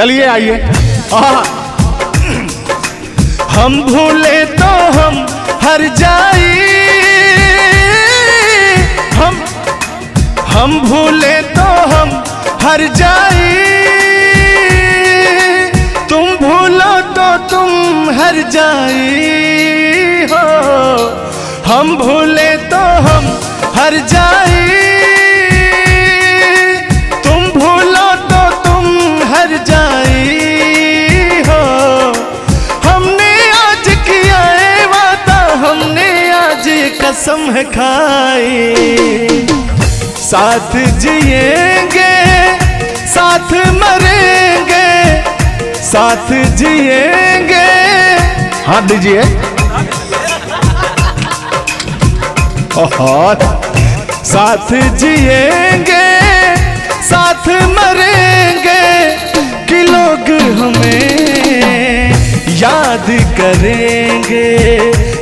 चलिए आइए। हम भूले तो हम हर जाई, हम भूले तो हम हर जाई, तुम भूलो तो तुम हर जाई हो। हम भूले तो हम हर जाई, तुम भूलो तो तुम हर जाई हो। हमने आज किया है वादा, हमने आज कसम है खाई, साथ जिएंगे साथ मरेंगे, साथ जिएंगे। हाथ दीजिए। साथ जिएंगे साथ मरेंगे, कि लोग हमें याद करेंगे,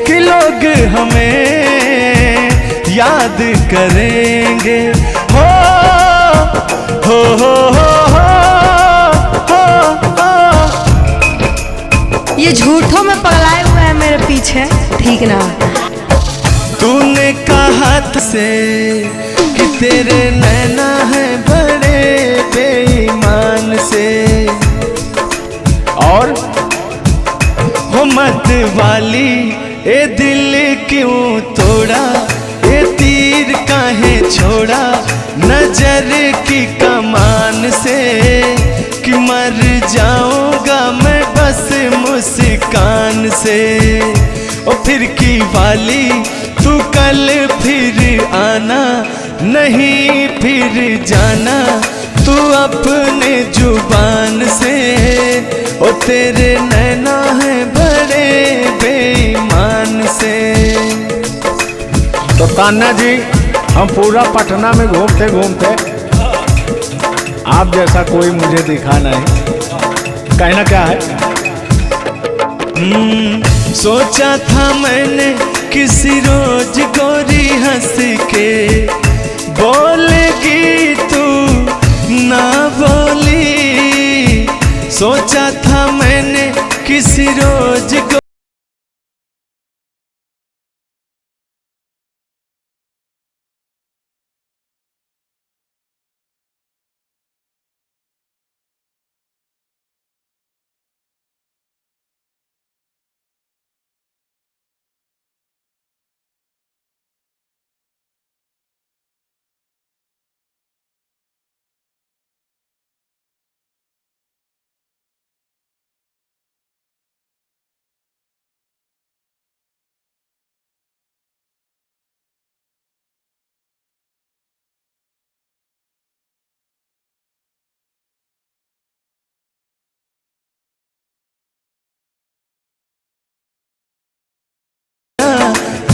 कि लोग हमें याद करेंगे। हो हो हो हो हो हो। ये झूठों में पगलाए हुए हैं मेरे पीछे, ठीक ना। तूने कहा से कि तेरे नैना है बड़े बेईमान से, और हो मत वाली ए दिल क्यों तोड़ा, ए तीर काहे छोड़ा नजर की कमान से, कि मर जाऊंगा मैं बस मुस्कान से। ओ फिर की वाली तू कल फिर आना, नहीं फिर जाना तू अपने जुबान से। ओ तेरे नैना है बड़े बेईमान से। तो तान्या जी, हम पूरा पटना में घूमते घूमते आप जैसा कोई मुझे दिखा नहीं, कहना क्या है? सोचा था मैंने किसी रोज गोरी हंस के बोलेगी तू ना बोली, सोचा था मैंने किसी रोज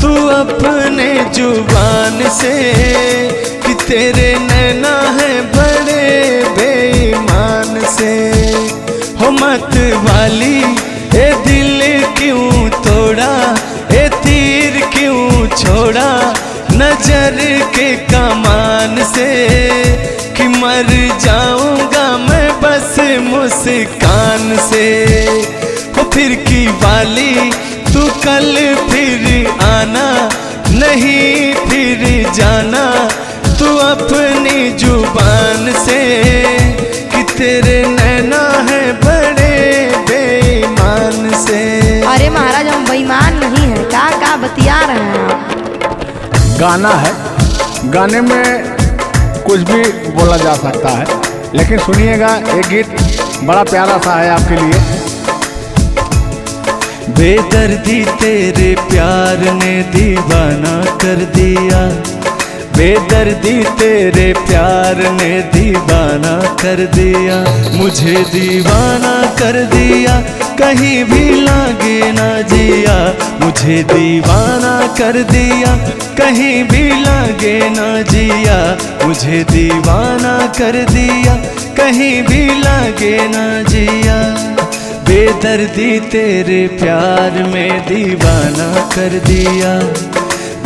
तू अपने जुबान से, कि तेरे नैना है बड़े बेईमान से। हो मत वाली ए दिल क्यों तोड़ा, ए तीर क्यों छोड़ा नजर के कमान से, कि मर जाऊंगा मैं बस मुस्कान से। हो फिर की वाली तू कल फिर आना, नहीं फिर जाना तू अपनी जुबान से, कि तेरे नैना है बड़े बेईमान से। अरे महाराज, हम बेईमान नहीं है, का बतिया रहे हैं आप? गाना है, गाने में कुछ भी बोला जा सकता है, लेकिन सुनिएगा, एक गीत बड़ा प्यारा सा है आपके लिए। बेदर्दी तेरे प्यार ने दीवाना कर दिया, बेदर्दी तेरे प्यार ने दीवाना कर दिया, मुझे दीवाना कर दिया, कहीं भी लागे ना जिया, मुझे दीवाना कर दिया, कहीं भी लागे ना जिया, मुझे दीवाना कर दिया, कहीं भी लागे ना जिया। बेदर्दी तेरे प्यार में दीवाना कर दिया,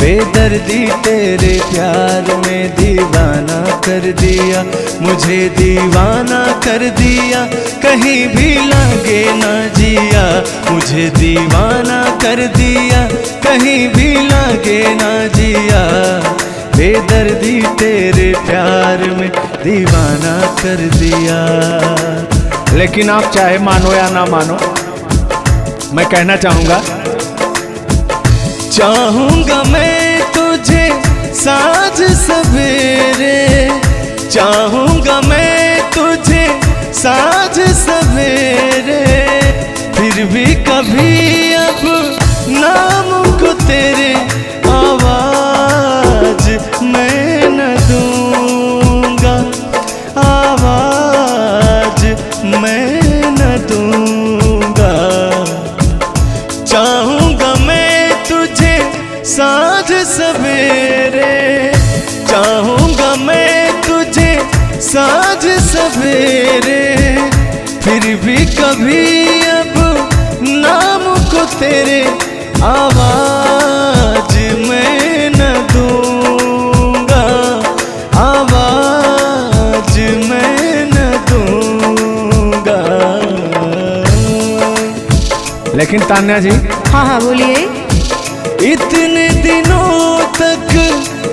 बेदर्दी तेरे प्यार में दीवाना कर दिया, मुझे दीवाना कर दिया, कहीं भी लगे ना जिया, मुझे दीवाना कर दिया, कहीं भी लगे ना जिया, बेदर्दी तेरे प्यार में दीवाना कर दिया। लेकिन आप चाहे मानो या ना मानो, मैं कहना चाहूँगा, चाहूँगा मैं तुझे साँझ सवेरे, चाहूँगा मैं तुझे साँझ सवेरे, फिर भी कभी अब नाम को तेरे आवाज मैं न दूंगा, आवाज मैं न दूंगा। चाहूँगा मैं तुझे साँझ सवेरे, चाहूँगा मैं तुझे साँझ सवेरे, फिर भी कभी अब नाम को तेरे आवाज मैं न दूंगा, आवाज मैं न दूंगा। लेकिन तान्या जी, हाँ हाँ बोलिए। इतने दिनों तक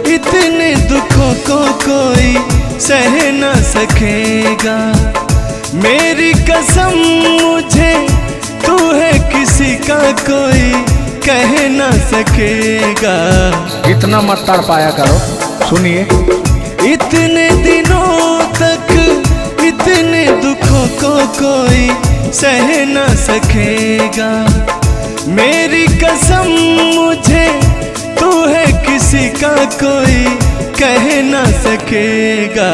इतने दुखों को कोई सह न सकेगा, मेरी कसम मुझे तू है किसी का कोई कह न सकेगा। इतना मत तड़पाया करो, सुनिए। इतने दिनों तक इतने दुखों को कोई सह न सकेगा, मेरी कसम मुझे तू है किसी का कोई कह न सकेगा।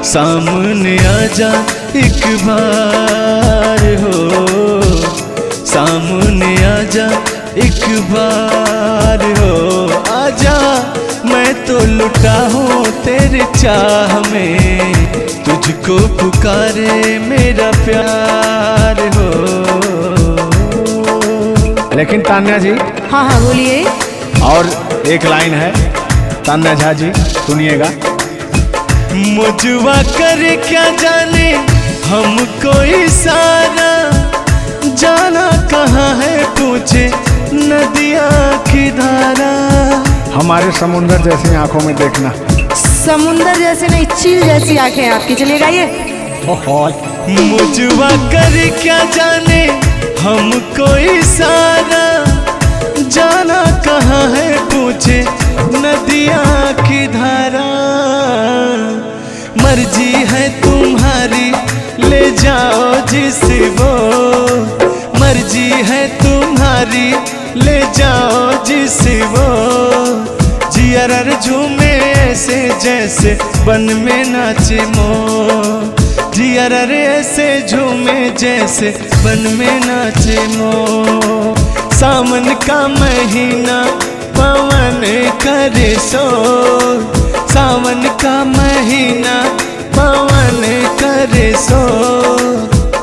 सामने आजा एक बार हो, सामने आजा एक बार हो, आजा मैं तो लुटा हूँ तेरे चाह में, तुझको पुकारे मेरा प्यार हो। लेकिन तान्या जी, हाँ हाँ बोलिए। और एक लाइन है, तान्या झा जी सुनिएगा। मुझवा करे क्या जाने हमको इशारा, जाना कहाँ है पूछे नदिया की धारा। हमारे समुंदर जैसी आंखों में देखना। समुंदर जैसे नहीं, चील जैसी आंखें आपकी। चलिए गाइए। मुझवा करे क्या जाने हमको इशारा, जाना कहाँ है पूछे नदिया की धारा। मर्जी है तुम्हारी ले जाओ जिस वो, मर्जी है तुम्हारी ले जाओ जिस वो, जियर झूमे ऐसे जैसे बन में नाचे मोर, जियर ऐसे झूमे जैसे बन में नाचे मोर। सावन का महीना पवन करे शोर, सावन का महीना पवन करे शोर,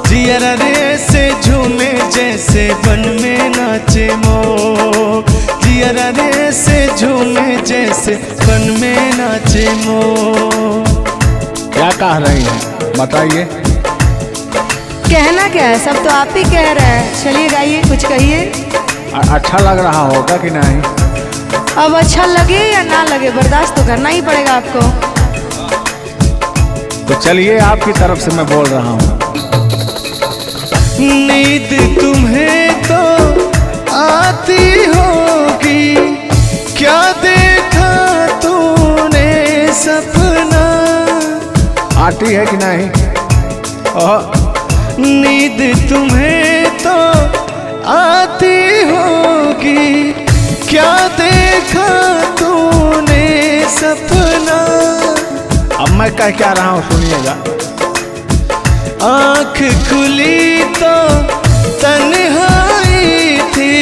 जियर ऐसे झूमे जैसे बन में नाचे मोर, जियर ऐसे झूमे जैसे बन में नाचे मोर। क्या कह रही हैं बताइए। कहना क्या है, सब तो आप ही कह रहे हैं। चलिए गाइए, कुछ कहिए। अच्छा लग रहा होगा कि नहीं? अब अच्छा लगे या ना लगे, बर्दाश्त तो करना ही पड़ेगा आपको। तो चलिए, आपकी तरफ से मैं बोल रहा हूँ। नींद तुम्हें तो आती होगी, क्या देखा तूने सपना। आती है कि नहीं? नींद तुम्हें तो आती होगी, क्या देखा तूने सपना। अब मैं कह क्या रहा हूँ सुनिएगा। आँख खुली तो तन्हाई थी,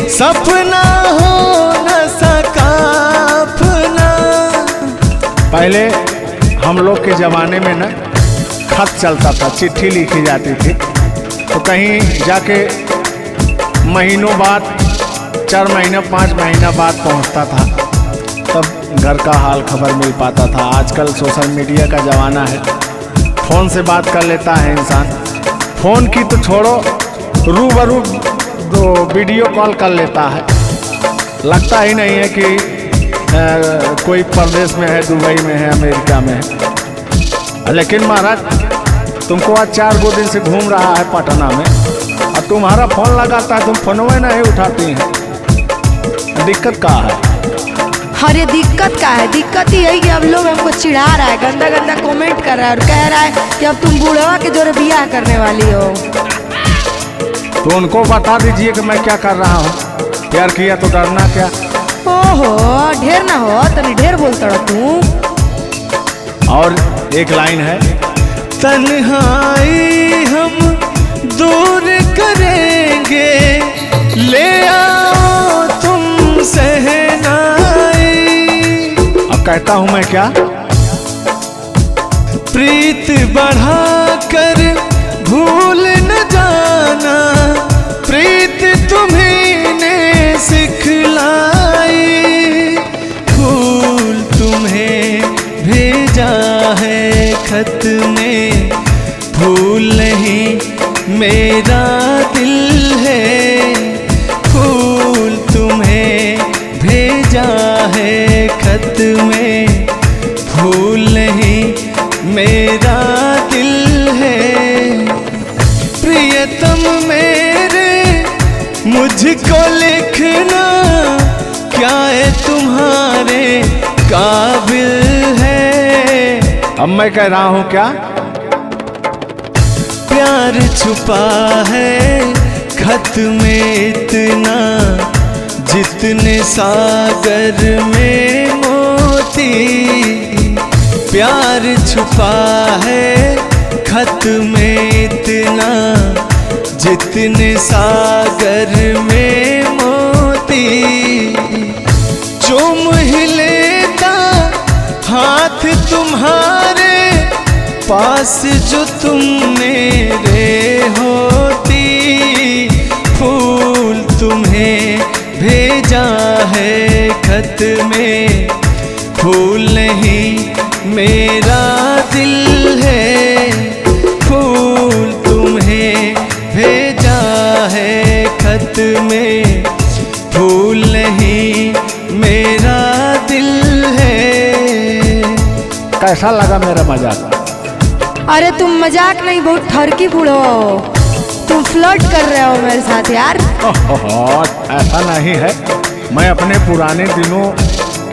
सपना हो न सका अपना। पहले हम लोग के ज़माने में ना खत चलता था, चिट्ठी लिखी जाती थी, तो कहीं जाके महीनों बाद 4-4 महीना 5 महीना बाद पहुंचता था, तब घर का हाल खबर मिल पाता था। आजकल सोशल मीडिया का ज़माना है, फ़ोन से बात कर लेता है इंसान। फ़ोन की तो छोड़ो, रूबरू दो वीडियो कॉल कर लेता है। लगता ही नहीं है कि कोई परदेश में है, दुबई में है, अमेरिका में है। लेकिन महाराज तुमको आज 4 गो दिन से घूम रहा है पटना में, और तुम्हारा फ़ोन लगाता है, तुम फोनवे नहीं उठाती हैं। दिक्कत क्या है? अरे दिक्कत क्या है? दिक्कत ही है कि अब लोग हमको चिढ़ा रहा है, गंदा गंदा कमेंट कर रहा है और कह रहा है कि अब तुम बूढ़वा के जोरे बियाह करने वाली हो। तो उनको बता दीजिए कि मैं क्या कर रहा हूँ। प्यार किया तो डरना क्या? ओहो, ढेर ना हो, तनी ढेर बोलता रहा तू। और एक लाइन है, तन्हाई हम दूर करेंगे, ले आओ तुम सहनाई। अब कहता हूँ मैं क्या? प्रीत बढ़ाकर भूल न जाना, प्रीत तुम्हीं ने सिखलाई। फूल तुम्हें भेजा है खत में, फूल नहीं मेरा दिल है। फूल तुम्हें भेजा है खत में, फूल नहीं मेरा दिल है। प्रियतम मेरे मुझको लिखना, क्या है तुम्हारे काबिल है। अब मैं कह रहा हूँ क्या? प्यार छुपा है खत में इतना, जितने सागर में मोती। प्यार छुपा है खत में इतना, जितने सागर में मोती। चूम ही लेता हाथ तुम्हारे, पास जो तुम मेरे होती। फूल तुम्हें भेजा है खत में, फूल नहीं मेरा दिल है। फूल तुम्हें भेजा है खत में, फूल नहीं मेरा दिल है। कैसा लगा मेरा मजाक? अरे तुम मजाक नहीं, बहुत ठरकी बूढ़ो हो। तुम फ्लर्ट कर रहे हो मेरे साथ यार। ऐसा नहीं है, मैं अपने पुराने दिनों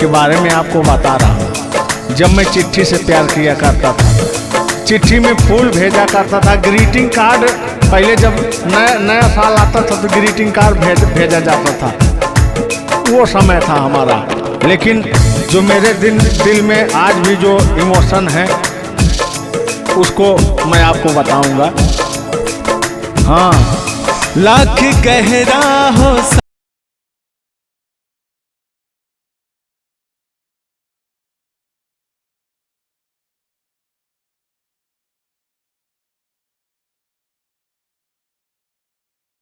के बारे में आपको बता रहा हूँ। जब मैं चिट्ठी से प्यार किया करता था, चिट्ठी में फूल भेजा करता था, ग्रीटिंग कार्ड। पहले जब नया साल आता था तो ग्रीटिंग कार्ड भेजा जाता था, वो समय था हमारा। लेकिन जो मेरे दिल में आज भी जो इमोशन है, उसको मैं आपको बताऊंगा। हाँ, लाख गहरा हो